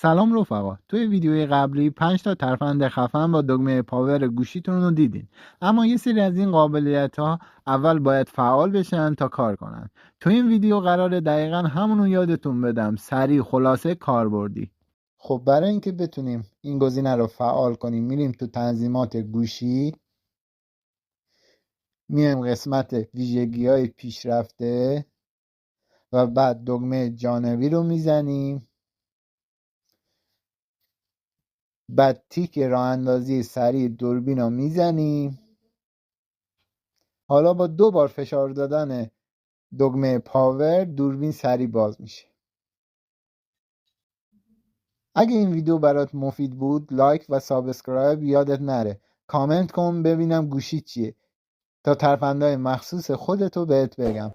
سلام رفقا، توی ویدیوی قبلی 5 تا ترفند خفن با دکمه پاور گوشیتون رو دیدین. اما یه سری از این قابلیت ها اول باید فعال بشن تا کار کنن. تو این ویدیو قراره دقیقا همونو یادتون بدم، سریع خلاصه کاربردی. خب برای اینکه بتونیم این گزینه رو فعال کنیم میریم تو تنظیمات گوشی، میایم قسمت ویژگی های پیشرفته و بعد دکمه جانبی رو میزنیم، بعد تیک راه اندازی سریع دوربین رو میزنیم. حالا با 2 بار فشار دادن دکمه پاور دوربین سریع باز میشه. اگه این ویدیو برات مفید بود لایک و سابسکرایب یادت نره. کامنت کن ببینم گوشی چیه تا ترفندهای مخصوص خودتو بهت بگم.